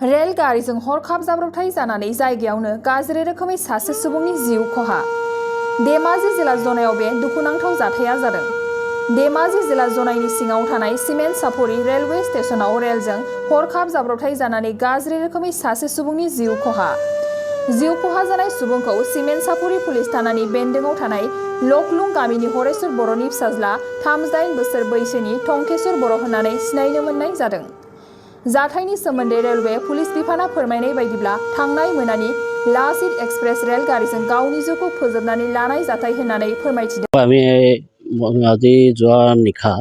रेलगारिजों हरखाब जाब्रबथाय जानानै जायगायावनो गाज्रि रोखोमै सासे सुबुंनि जिउ खहा। धेमाजि जिल्ला जनायाव बे दुखुनांथाव जाथाया जादों। धेमाजि जिल्ला जनायनि सिङाव थानाय सिमेन्ट सापरि रेलवे स्टेशनाव रेलजों हरखाब जाब्रबथाय जानानै गाज्रि रोखोमै सासे सुबुंनि जिउ खहा। जिउ खहा जानाय सुबुंखौ सिमेन्ट सापरि पुलिस थानानि बेन्दोंआव थानाय लकलुं गामिनि हरेश्वर बर'नि फिसाज्ला 38 बोसोर बैसोनि टंकेश्वर बर' होननानै सिनायनो मोननाय जादों। जाथायनि सोमोन्दै रेलवे पुलिस बिफाना फोरमायनाय बायदिब्ला थांनाय मोनानि लाचित एक्सप्रेस रेलगारिजों गावनि जिउखौ फोजोबनानै लानाय जाथाय होननानै फोरमायथिदों। আমি আজি যোৱা নিশা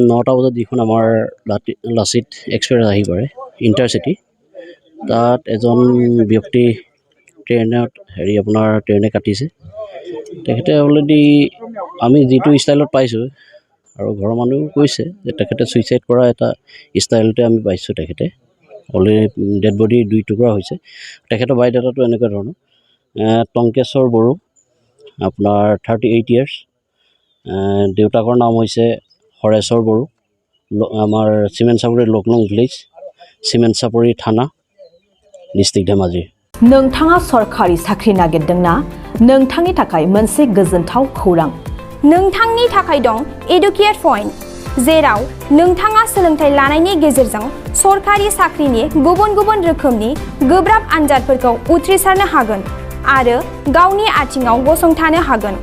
9টা বজাত যিখন আমাৰ লাচিত এক্সপ্ৰেছ আহি পৰে ইণ্টাৰচিটি, তাত এজন ব্যক্তি ট্ৰেইনে কাটিছে। তেখেতে অলৰেডি আমি যিটো ষ্টাইলত পাইছোঁ আৰু ঘৰৰ মানুহেও কৈছে যে তেখেতে ছুইচাইড কৰা এটা ষ্টাইলতে আমি পাইছোঁ। তেখেতে অলৰেডি ডেড বডি 2 টুকুৰা হৈছে। তেখেতৰ বায়'ডাটাটো এনেকুৱা ধৰণৰ, টংকেশ্বৰ বড়ো, আপোনাৰ 38 ইয়াৰ্ছ, দেউতাকৰ নাম হৈছে হৰেশ্বৰ বড়ো, আমাৰ চিমেণ্ট চাপৰি লকলং ভিলেজ, চিমেণ্ট চাপৰি থানা, डिस्ट्रिक्ट धेमाजि। नोंथाङा सरकारि साख्रि नागिरदोंना? नोंथांनि थाखाय मोनसे गोजोनथाव खौरां। नोंथांनि थाखाय दं एडुकेट पइन्ट, जेराव नोंथाङा सोलोंथाइ लानायनि गेजेरजों सरकारि साख्रिनि गुबुन गुबुन रोखोमनि गोब्राब आनजादफोरखौ उथ्रिसारनो हागोन आरो गावनि आथिङाव गसंथानो हागोन।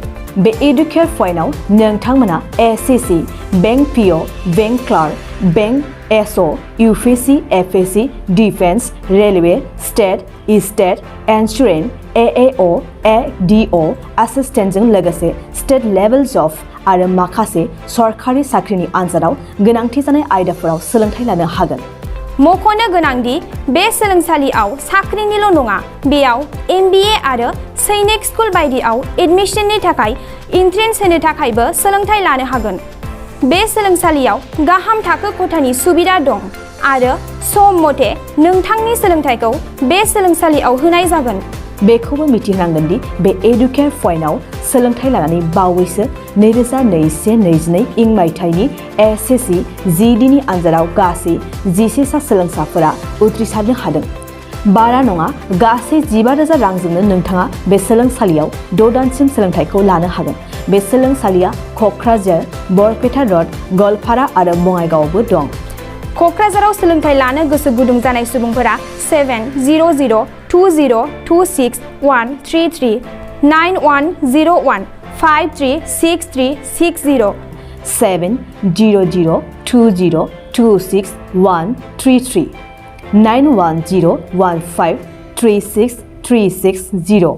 बे एडुकेट पइन्टआव नोंथांमोना SSC, bank PO, bank clerk, bank SO, UPSC, FSC, defence, railway, state insurance, AAO, ADO एसिस्टेन्टजों लोगोसे स्टेट लेभेल जब आरो माखासे सरकारि साख्रिनि आनजादाव गोनांथि जानाय आयदाफोराव सोलोंथाइ लानो हागोन। मख'नो गोनांदि बे सोलोंसालियाव साख्रिनिल' नङा, बेयाव एमबिए आरो सैनिक स्कुल बायदियाव एडमिशननि थाखाय एन्ट्रेन्स होनो थाखायबो सोलोंथाइ लानो हागोन। बे सोलोंसालियाव गाहाम थाखो खथानि सुबिदा दं आरो सम मथे नोंथांनि सोलोंथाइखौ बे सोलोंसालियाव होनाय जागोन। बेखौबो मिथिनांगोन दि बे एडुकेट पइन्टआव सोलोंथाइ लानानै बावैसो 2021-22 इं मायथाइनि एसएससी जिडिनि आनजादाव गासै 11 सा सोलोंसाफोरा उथ्रिसारनो हादों। बारा नङा, गासै 15,000 रांजोंनो नोंथाङा बे सोलोंसालियाव 6 दानसिम सोलोंथाइखौ लानो हागोन। बे सोलोंसालिया क'क्राझार, बरपेटा रड, गवालपारा आरो बङाइगावआवबो दं। क'क्राझाराव सोलोंथाइ लानो गोसो गुदुं जानाय सुबुंफोरा 70020263133 9101536360 70020263133 9101536360